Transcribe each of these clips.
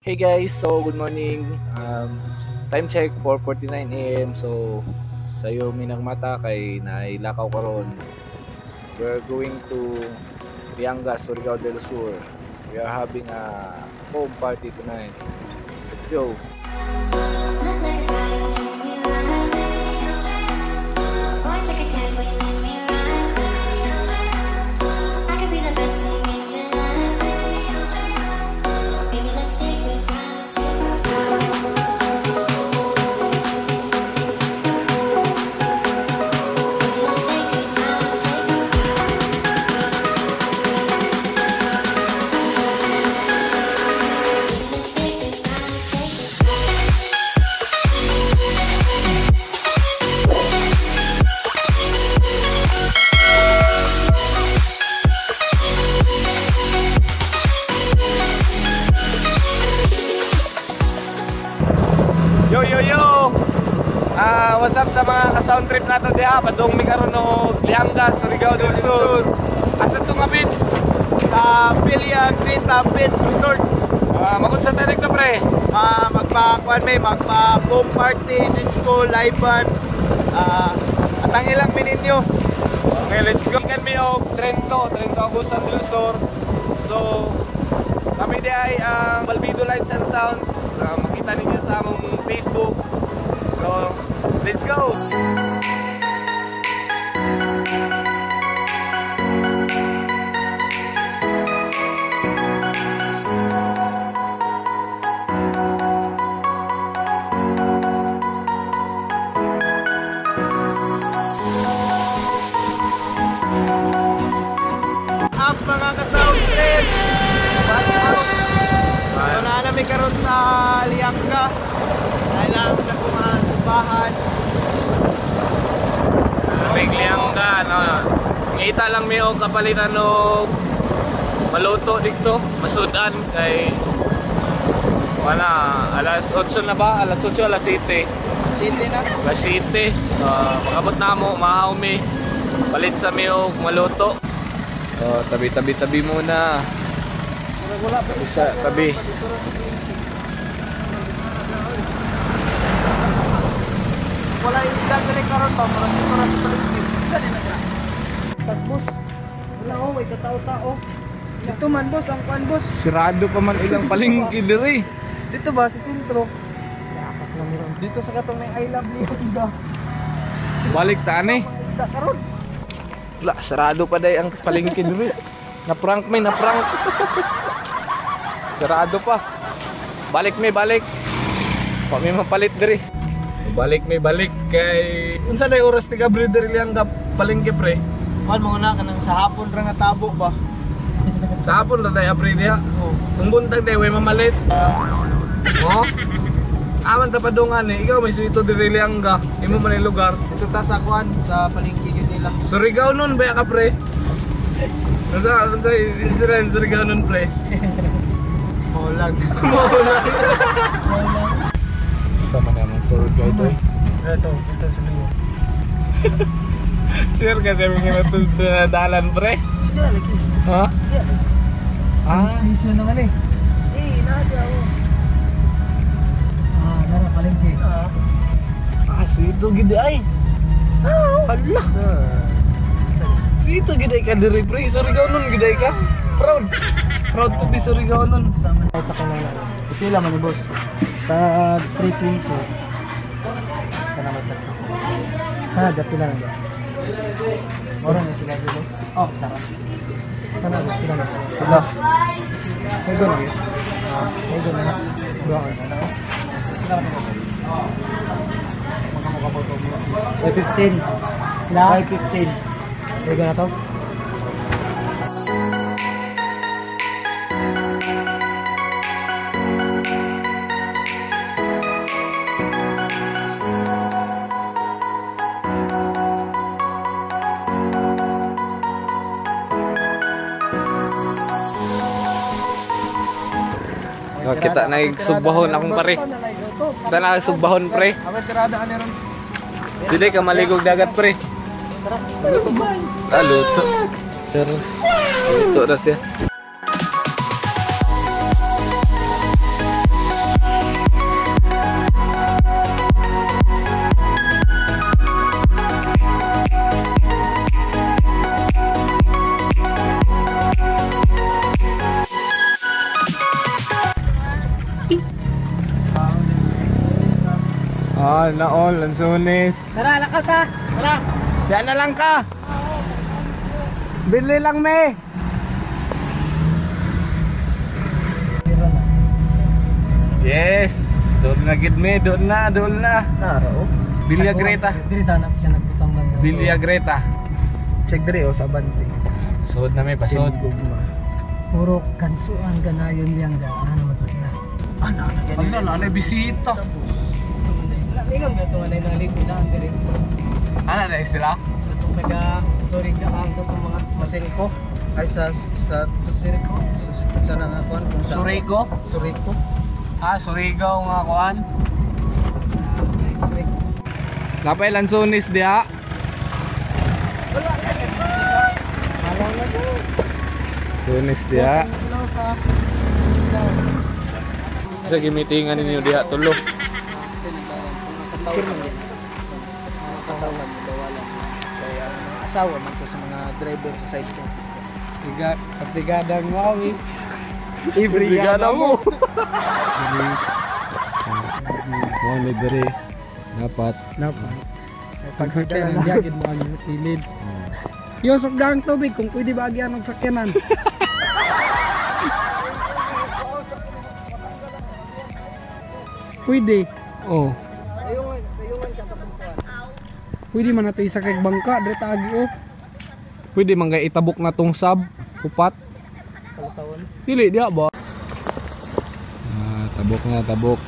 Hey guys, so good morning. Time check 4:49 AM. So sayo minang mata kay nailakaw karon. We're going to Lianga, Surigao del Sur. We are having a home party tonight. Let's go. Yo yo yo! What's up sa mga ka-sound trip nato diha? Padung mi karon og Lianga, Surigao del Sur. Asa to nga beach? Sa Pilia Green Thumb Beach Resort. Magunsa tayo dito pre? Magpa-home party, disco, live band. At ang ilang mininyo. Okay, let's go. Kan mi og Trento Agusan del Sur. So kami di ay ang Balbido Lights and Sounds. Makita ninyo sa among Facebook. So, let's go! Up mga ka-sound trip! Watch out! So naanami karon sa Lianga. Dahil lang na kumasubahan. May Lianga, no? Ngita lang mi og kapalitan og maluto dito, masudan kay wala, alas 8 na ba? Alas 8, alas 7. City na. Alas 7. Makabot na mo, mahaw mi. Palit sa mi og maluto. Tabi muna. Isa, tabi. Wala yung isda ka rin karon pa. Marami sa paligid. Isa din na siya. Boss. Wala ko, may katao-tao. Dito man boss, ang kuan boss. Sirado pa man ilang palengke diri. Dito ba sa sentro? Yakap lang meron. Dito sa katong may I love you isda. Balik ta ani. Isda karon. Wala, sarado pa day ang palengke diri. Na-prank. Sarado pa. Balik. Pa may mapalit diri. Balik kay unsa day oras ti Gabriel diri Lianga palengke pre? Kuan mo na kanang sa hapon ra nga tabo ba? Sa hapon ra day abri diha. Oh. Ang buntag day way mamalit. Oh. Aman ta padungan ikaw may suito diri Lianga. Imo man ang lugar. Ito ta sa kuan sa palengke gyud nila. Surigao nun ba ka pre? Unsa insurance Surigao nun pre? Maulag. Sama na ang tour guide oy. Ito sa liyo. Sure kasi mga natuldalan pre. Ha? Station naman eh. Nada ako. Nara palengke. Sweeto gid ay. Hala. Sweeto gid ka diri pre. Surigao nun gid ka. Proud to be Surigao nun. Sa kanila. Pila man ni boss. Sa 320. Kana ba tax? Pila na ba? Ora na sila dito. Oh, sarap. Kana ba sila na? Hello. Hey go na. Hey go na. Bro, ano? Magkamukha po ito. 15. 15. Hey go na to. Kita nagsubahon akong pare. Kita nagsubahon pre. Dili ka maligog dagat pre. Luto. Terus luto na siya. Sana all, Lanzones. Tara, lakad ta. Tara. Diyan na lang ka. Bili lang, me. Yes, doon na gid me, doon na. Tara, oh. Villagreta. Diri ta na siya nagputang man. Villagreta. Check diri, oh, sa Abante. Sod na me, pasod. Puro kansuan ganayon yang ga. Ano man to sila? Ano, bisita. Ingam nga ito nga na nalimutan diri. Ano na sila? Itong taga, sorry ka ang itong mga Masiriko. Ay sa Suriko. Sa nangakuan kung sa Suriko? Suriko. Surigao nga kuan. Napay Lanzones diha. Lanzones diha. Sa gimitingan ninyo diha tulo. Asawa man to sa mga driver sa side ko. Brigadang Wawi. Ibrigada mo. Ano dere? Dapat. Pagsakyan ang diagid mo ang pilid. Yosok daang tubig kung pwede ba agyan ang sakyanan. Pwede. Oh. Ayungan ka tapuan. Pwede man nato isa kay bangka dire agi oh. Pwede man kay itabok na tong sub, upat. Kalataon. Dili diha ba? Tabok na tabok.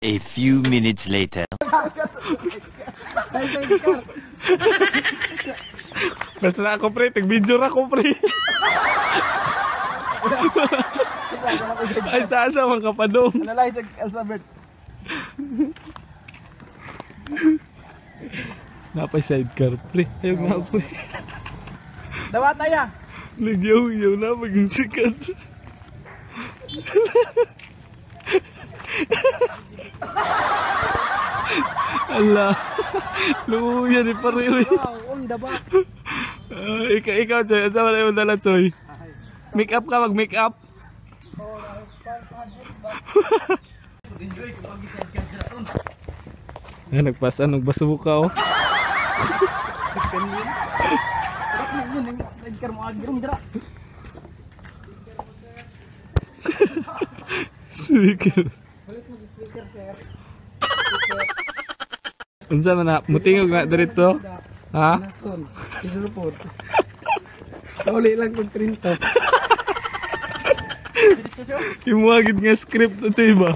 A few minutes later. Basta na ako pre, tag-video na ako pre. Ay sasa mga kapadong. Analyze Elizabeth. Napay sidecar pre. Ayaw nga pre. Dawat aya. Nagyaw-yaw na maging sikat. Allah. Luya ni pare. Wow, onda ba? Ikaw Choy, asa man imong dala Choy? Make up ka, mag-make up. Nagpasan, nagbasuka oh. Sidecar mo agrom dira. Speaker. Balik mo speaker sir. Unsa man na mutingog na diretso? Ha? Nason. Ilupod. Uli lang kung 30. Imuagid nga script to sa iba.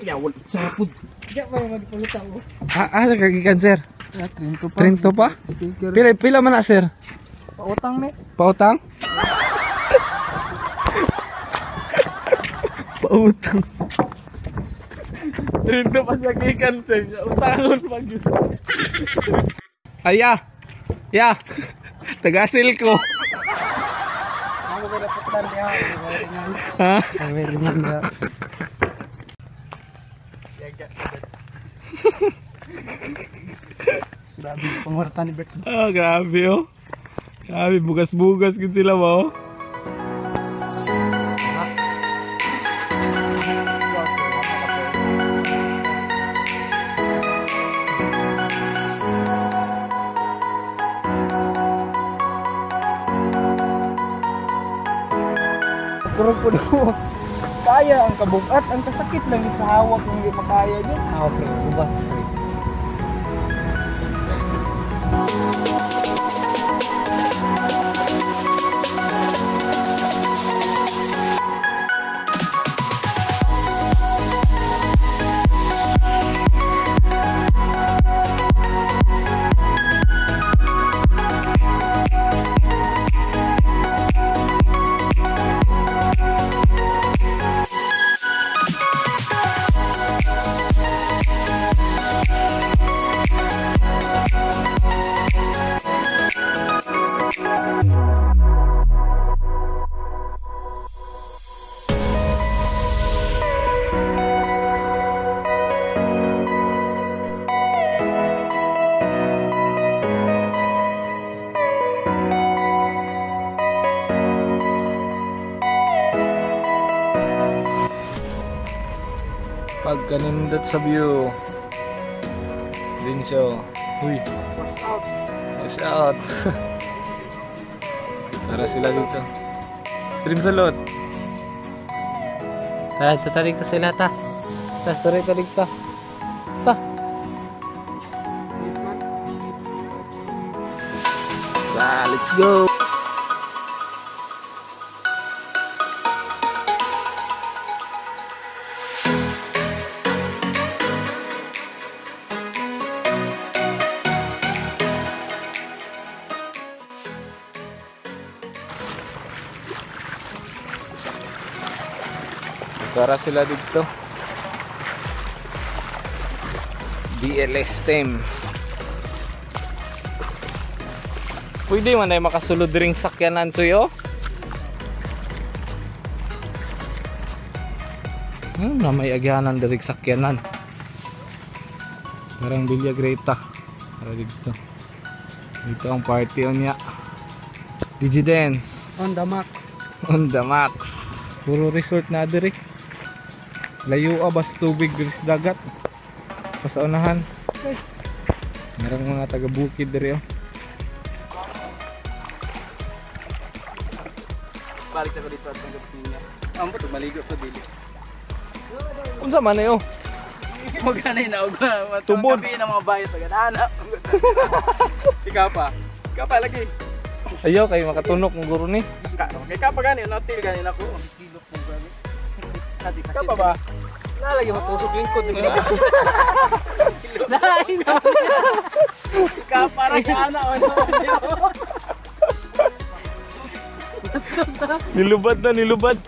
Yawol sa pud. Diya pa magpulutan mo. Kagikan sir. 30 pa. 30 pa? Speaker. Pila man na sir? Pautang ni. Pautang? Pautang. 30 pa sa gikan sir. Utangon pag yun. Aya. Ya. Tagasil ko. Ako ba dapat tan diha? Ha? Very man da. Grabe pangwarta ni Bert. Grabe oh. Grabe bugas-bugas gid sila mo. Kurang po daw. Kaya ang kabugat, ang kasakit lang yun sa hawak kung hindi makaya yun. Okay, ubas po. Pagkanindot sa view. Din siya. Uy. Watch out. Tara sila dito. Stream salot. Tara, tatarik ta sila ta. Tarik ta. Ta. Let's go. Tara sila dito. DLS team. Pwede man ay makasulod ring sakyanan suyo. Na may agyanan dirig sakyanan. Parang Villa Greta. Tara dito. Dito ang party on ya. Digidance. On the max. On the max. Puro resort na diri. Layo bas tubig diri sa dagat. Pasaunahan. Merong mga taga-bukid diri oh. Balik ako dito at pagkakas ninyo. Ang ba't maligo to dili? Unsa man ayo? Magkanay na ako. Tubod. Kapiin ang mga bayot. Pagkanahanap. Ikaw pa lagi. Ayaw kay makatunok ng guro ni. Kay ka pa gani. Natil gani ako. Kilok mo gani. Ka pa ba? Nalagi matusok lingkod ni. Dahil naman yan. Ikaw parang kana o Nilubad.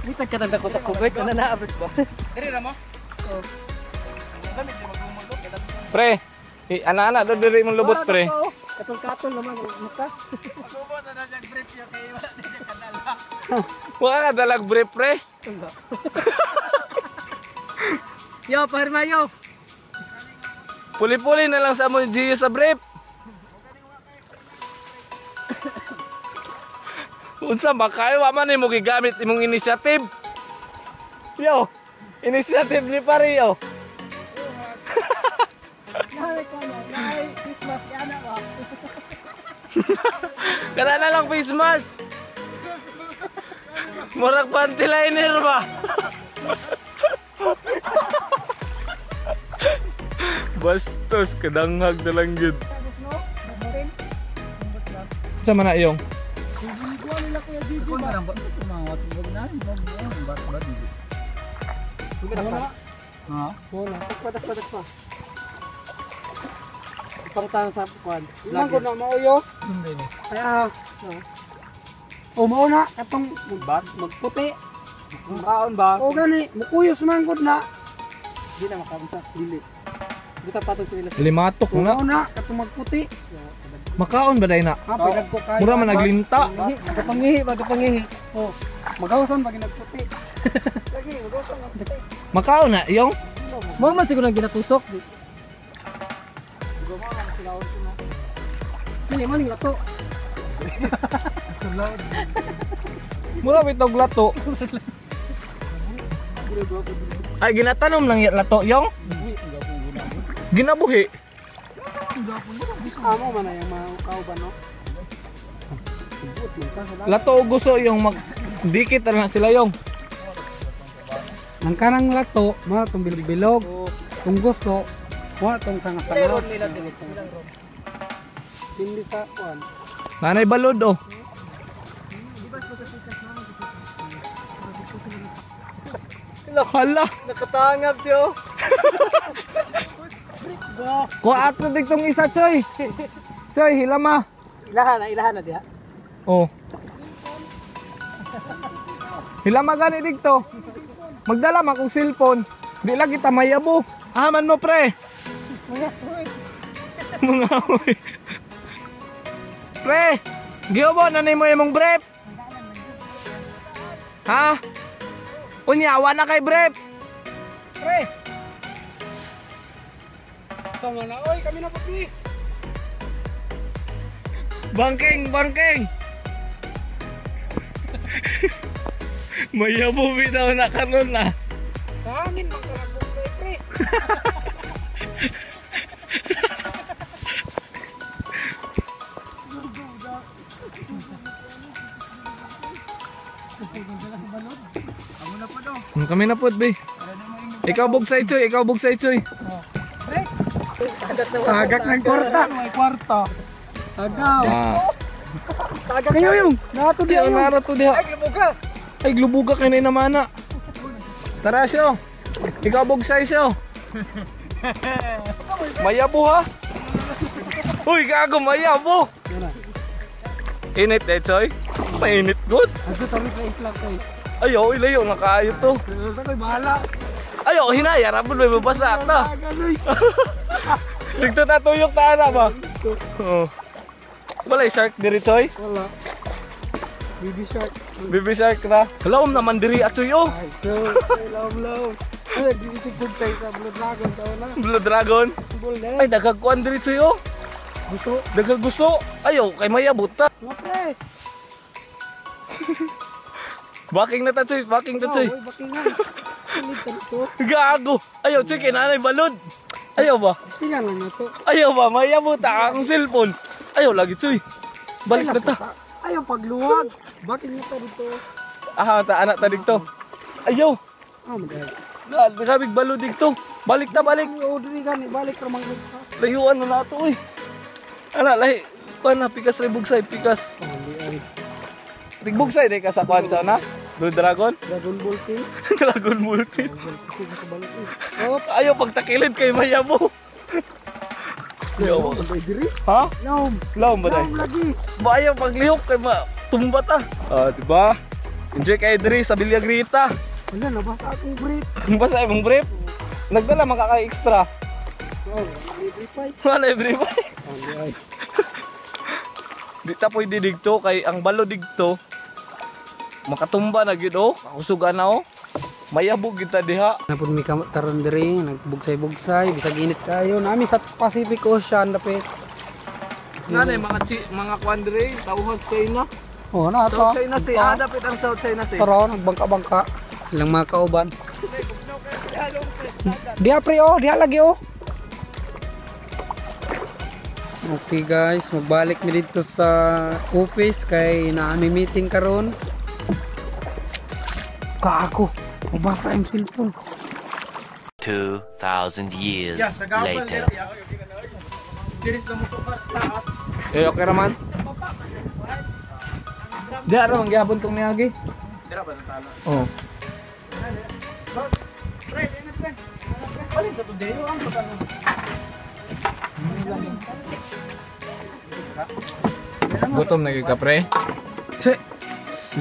Bitag ka nagdako sa kubek. Ano na-abot ba? Diri na mo? Oo. Lamig na magumulog. Pre, ana-ana do diri mong lubot pre. Katol-katol naman. Mukha. Magubot na na dyan brief yung kayo. Wala na dyan kanala. Wa ka dalag brief pre. Yo, Parmayo. Puli-puli na lang sa mo Gio sa brief. Unsa ba kayo wa man mo gigamit imong initiative? Yo, initiative ni pare yo. Christmas yana ba? Kana na lang face mask. Murag panty liner ba? Bastos kadanghag na lang gud. Sa mana yung? Wala. Padak pa. Pangtang sa kwan. Ilang ko na mauyo. Kaya o mao na katong magputi. Makaon ba? O gani, mukuyos manggod na. Di na makaunsa dili. Buta patong sila. Limatok na. Mao na katong magputi. Makaon ba day na? Pagdag ko kay. Mura man naglinta. Magapangihi. Oh, magawasan pag nagputi. Lagi, magawasan magputi. Makaon na yung? Mo man siguro nang ginatusok. Dili man nga to. Mura bitog lato. Ay ginatanom lang yung lato yung? Ginabuhi. Amo man na yung mga kauban no. Lato o gusto yung dikit na sila yung. Ang kanang lato, mga itong bilog-bilog. Kung gusto, mga itong sanga-sanga. Hindi sa kuwan. Nanay balod oh. Hala, Nakatangab siyo. kuha ato digtong isa choy. Choy, hilama. Ilahan na diha. Oh. Hilama gani digto. Magdala man kong cellphone. Di lang kita mayabo. Aman mo pre. Mga uy. Pre, giyobo na mo imong brief. Ha? Unyawa na kay brief. Pre! Tama na, oy, kami na puti. Bangking. Mayabo bitaw na karon na. Hangin, Kami na po, be. Ikaw bugsay, Choy. Ikaw bugsay, Choy. Tagak ng kwarta. May kwarta. Tagaw. Tagak kayo yung. Nato Di, ang narato diha. Ay, lubuga. Ay, glubuga kayo na namana. Tara, Syo. Ikaw bugsay, Syo. Mayabo, ha? Uy, gago, mayabo. Init, Choy. Mainit, good. Ako tayo sa islak kayo. Ayaw, ilayo, nakaayo to. Sa ko'y bahala. Ayaw, hinaya, rapon, may mabasa ta. Dito na tuyok na ana ba? Oo. Walay shark diri, Choy? Wala. Baby shark. Baby shark na. Laom naman diri, Choy, oh. Ay, so. Ay, laom. Ay, di sigbog tayo sa Blue Dragon. Tawa na. Blue Dragon. Bol na. Ay, dagagkuan diri, Choy, oh. Gusto. Dagaguso. Ayaw, kay mayabot ta. Mga pre. Baking na ta, Choy. Baking ta, Choy. Oy, bakingan. Silid ka nito. Gago. Ayaw, Choy, kay nanay balod. Ayaw ba? Tingnan lang na to. Ayaw ba? Mayabot ta akong cellphone. Ayaw lagi, Choy. Balik na ta. Ayaw pagluwag. Bakit nyo ka dito? Ah, ta anak ta dito. Ayaw. Ah, magay. Nagabig balod dito. Balik ta, balik. Oo, dili gani. Balik ka mga ka. Layuan na nato, uy. Ana, lahi. Kuan na, pikas rin bugsay, pikas. Tigbugsay, di ka sa kuan sa na? Blue Dragon? Dragon Ball King. Dragon Multi. Sige sa balik eh. Oh, ayaw pagtakilid kay mayabo. Laom. Ay, diri. Ha? Laom. Laom ba tayo? Laom lagi. Ba ayaw paglihok kay tumba ta. Ah, diba? Enjoy kay diri sa Villagrita. Wala, nabasa akong brief. Basta imong brief. Nagdala makaka-extra. Oh, every fight. Wala every fight. Ay, Di ta pwede digto kay ang balo digto makatumba na gyud oh. Kakusugan na oh. Mayabog kita diha. napod mi karon diri, nagbugsay-bugsay, bisag init kayo. Nami sa Pacific Ocean dapit. Nanay mga kwandre, tawhag sa ina. Oh, na to. South China Sea, dapit ang South China Sea. Tara, nagbangka-bangka. Ilang mga kauban. Diha pre oh, diha lagi oh. Okay guys, magbalik mi dito sa office kay naami meeting karon. Kaako, mabasa ang cellphone. 2,000 years later. Eh, okay raman. Di ara man gihapon tong niagi. Dira ba talo? Oh. Pre, pre. Balik sa tudelo ang pagano. Gutom na gyud ka, pre. Si.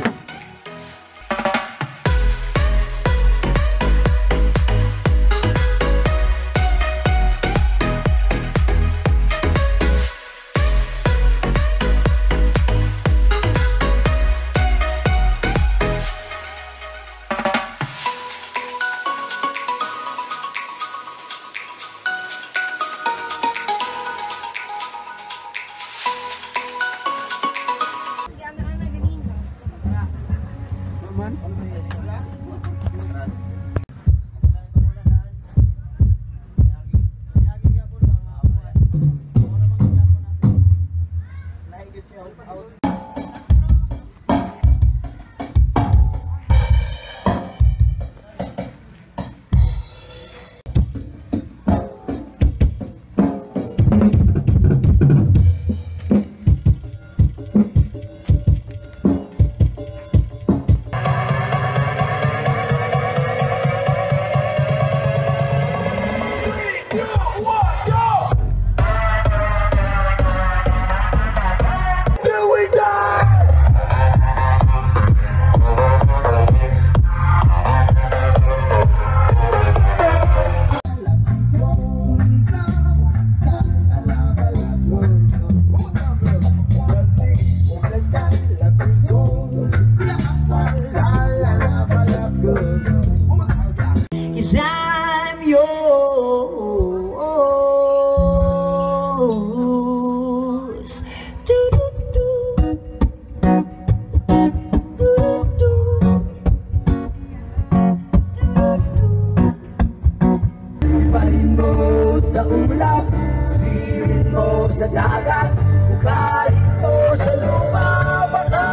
Silid mo sa dagat, ukain mo sa lupa, baka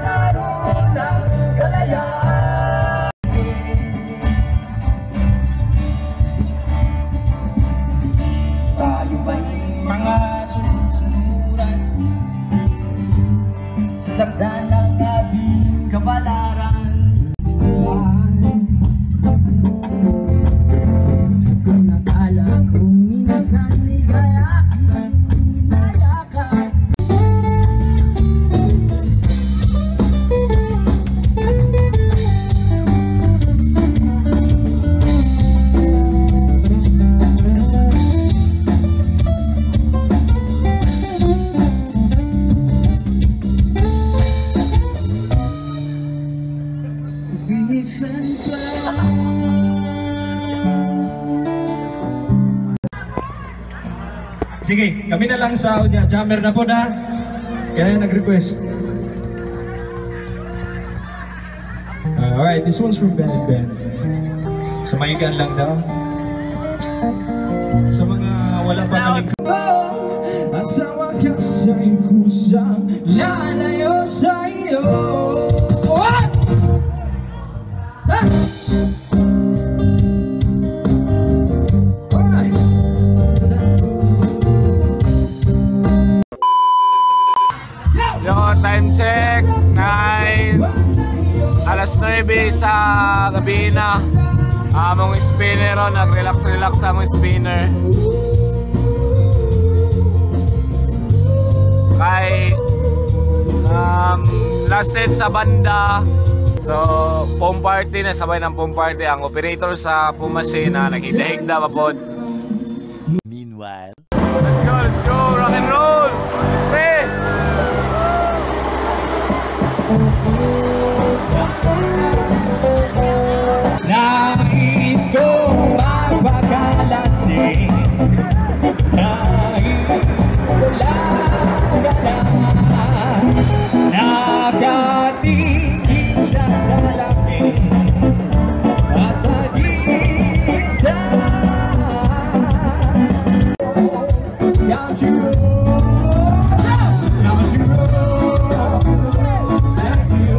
naroon ang kalayaan. Tayo ba'y mga sunod-sunuran sa tagda ng ating kabalaran? Kung nakala kong minsan ligaya aking hinayakap, minsan pa. Sige, kami na lang sa audio. Jammer na po na. Kaya nag-request. Alright, this one's from Ben and Ben. Sumayikan lang daw. Sa mga wala pa namin at sa wakas ay kusang lalayo sa iyo. What? Ah! Alright. Yo, time check 9 alas 9 sa gabi na. Among spinner ron, nag-relax among spinner. Kay last set sa banda. So, foam party na, sabay ng foam party. Ang operator sa foam machine na naghidahigda mapod. Meanwhile, Let's go, rock and roll! Pre! Nais ko magpakalasing kahit wala ka na. Nakatingin sa salamin at nag-iisa. Don't you roll, don't you roll, like you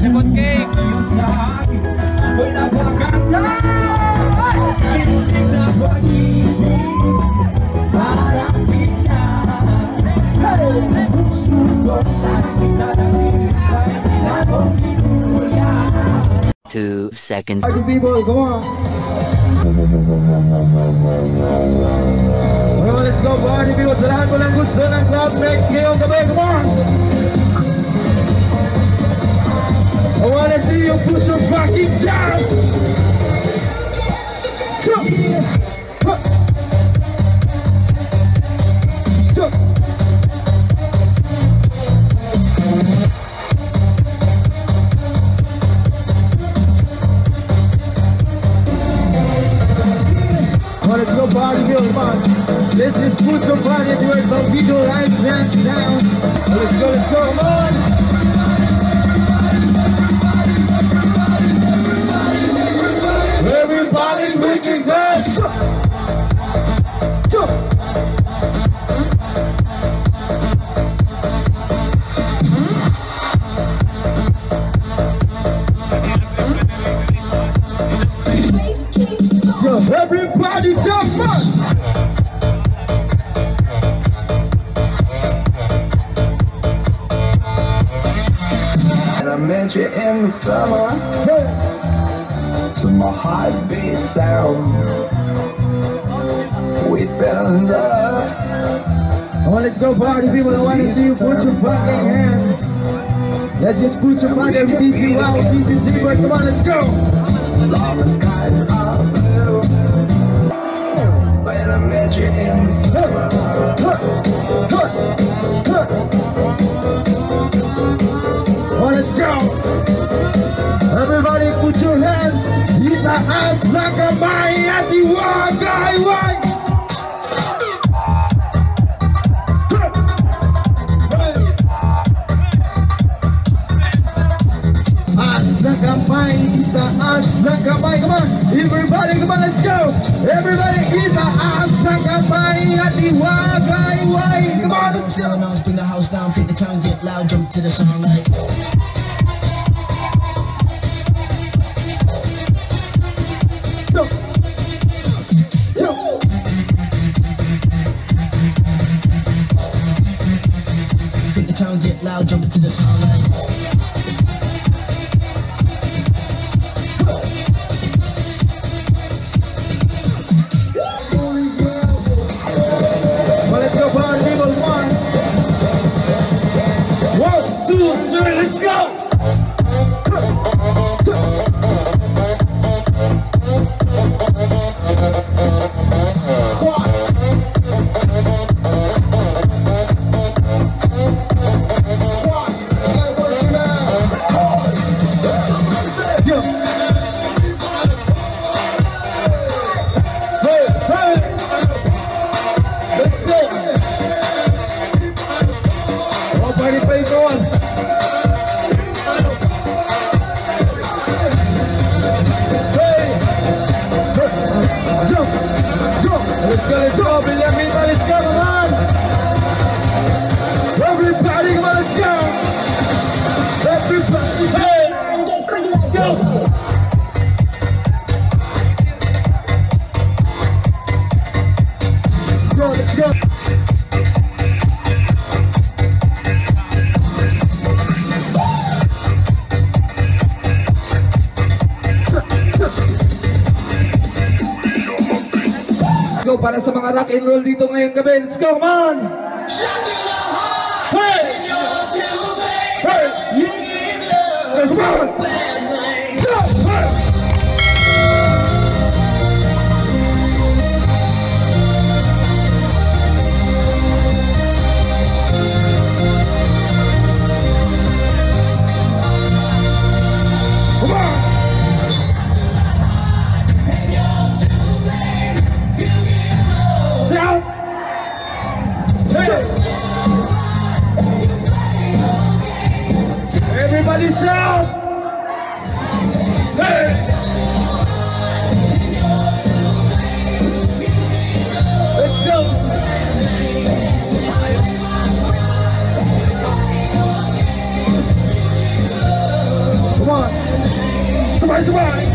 Sipot cake! Two seconds. Party people, come on. Well, let's go party people. Sa lahat po ng gusto ng Club Rex ngayong gabi, come on. I wanna see you put your fucking down. Let's go party people, come on. Let's just put some party to it, but we do lights and sound. Let's go, come on. Everybody making that. Every party jump, man. And I met you in the summer, to my heartbeat sound. We fell in love. Oh, let's go party people, I want to see you put your fucking hands. Let's just put your fucking DJ out, DJ T-Bird, come on, let's go. All the skies are blue. When I met you in the summer. Oh, let's go. Everybody put your hands. Ita asaka mai ati wagai wai. Come on, everybody, come on, let's go. Everybody, kita asakamai ati wagai wai. Come on, let's go. Bring the house down, pick the town, get loud, jump to the sound like. Go. Go. Pick the town, get loud, jump to the sound like. Let's go! Let's go, Benjamin, let's go, come on! Everybody, come on, let's go! Everybody, hey! Let's go! Let's go! Go para sa mga rock and roll dito ngayong gabi. Let's go, come on! Hey! Hey! Let's go! Come on! Shout! Hey! Everybody shout! Hey! Let's go! Come on! Somebody, somebody!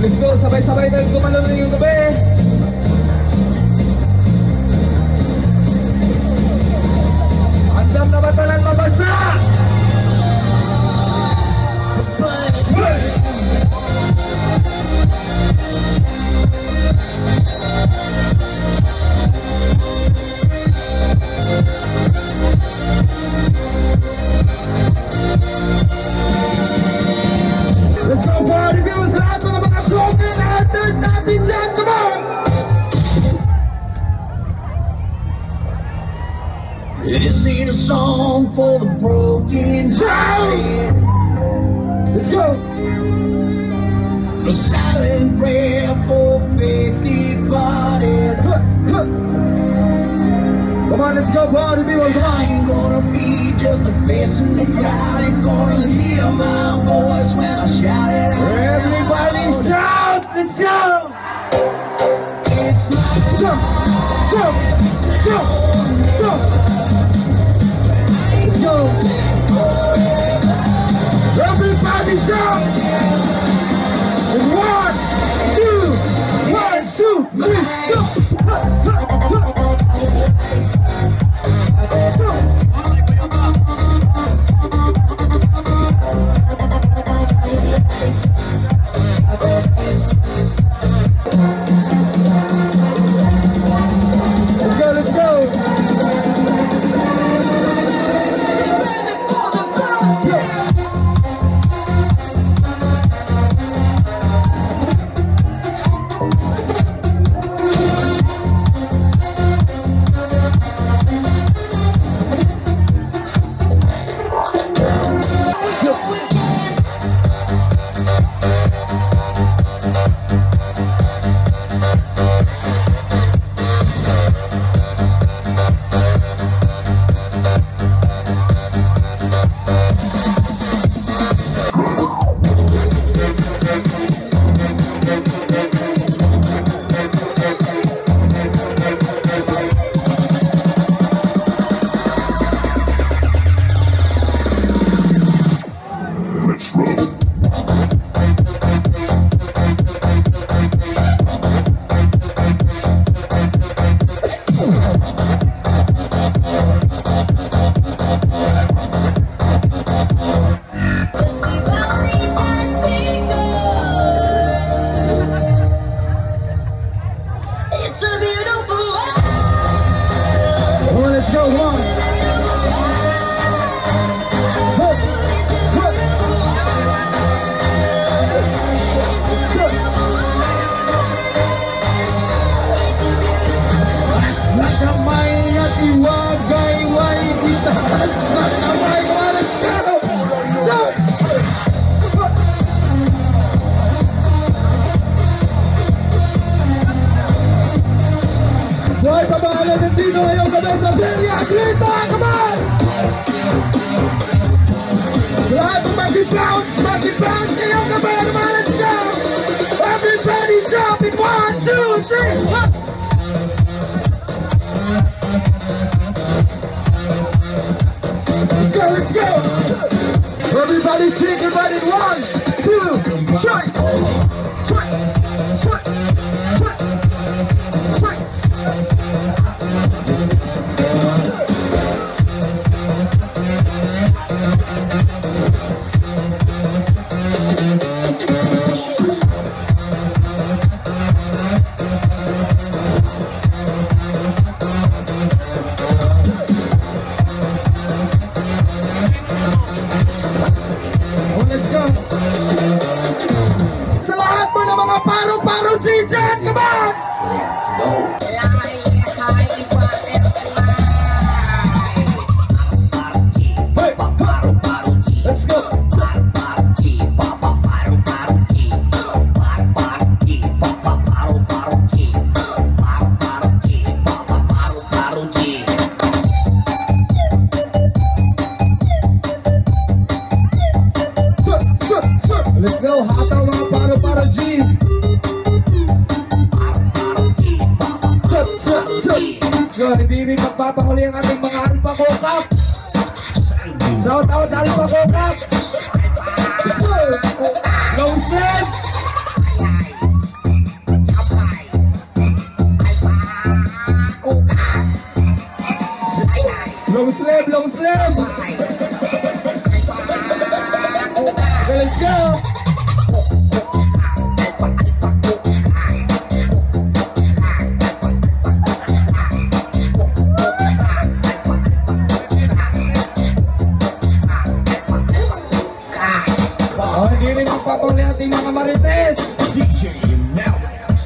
Let's go, sabay-sabay na gumalaw na yung gabi. Andam na ba talang mabasa? Let's go, party people! Sa lahat ng mga broken hearted natin dyan! Come on! This ain't a song for the broken hearted. Let's go! A silent prayer for faith departed. Come on, let's go, party people! Come on! I'm gonna be just a face in the crowd. You're gonna hear my voice when I shout it out. Everybody shout! Let's go! It's my Jump! Jump! Jump! Jump! Let's go! Everybody jump! And 1, 2, 1, 2, 3, go! Let's go! It's a beautiful world. Oh, let's go, one. Sa kamay at iwagay-way kita. Sa kamay, let's go. Touch. Boy, pabahala ng dito ngayong gabi sa Villa Grita, come on! Lahat ng mag-bounce ngayong gabi, come on, let's go! Everybody jump in 1, 2, 3, up! Let's go, let's go! Everybody shake your body in 1, 2, shut! Shut! Shut! Shut! Shut! Oh, let's go! Sa lahat mo ng mga paro-paro dyan, come on! Let's go! Let's go! Hataw mga paro-paro G! So, hindi rin magpapakuli ang ating mga alpakokap! Shout out alpakokap! Let's go! Long sleeve! Long sleeve! Long sleeve! Okay, let's go! Oh, hindi rin magpapakuli ang ating mga marites! DJ Melix.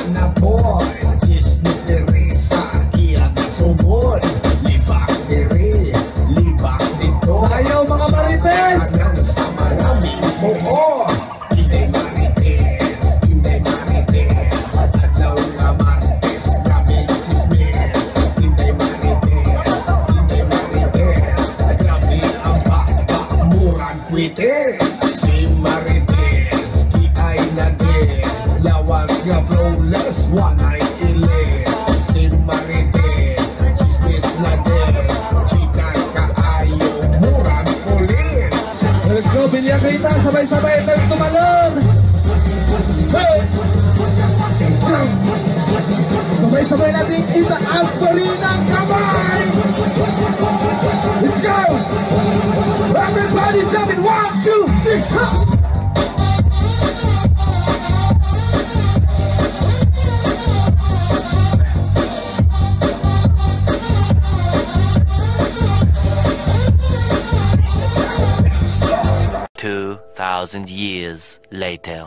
Na boy, chismis de risa, iya kasubod, libak diri, libak dito. Sayaw mga marites! Hanggang sa maraming buo, hindi marites, hindi marites. Adlaw nga marites, grabe yung chismis, hindi marites, hindi marites. Grabe ang bakbak, murang kwites. Si marites, ki ay nagis, lawas nga flawless, walay ilis. Si marites, chismis na des, chika Pamilya Grita, sabay-sabay tayo tumalon. Hey! Sabay-sabay natin itaas pa rin ang kamay. Let's go! Everybody jumping, 1, 2, 3, ha! $2,000 years later.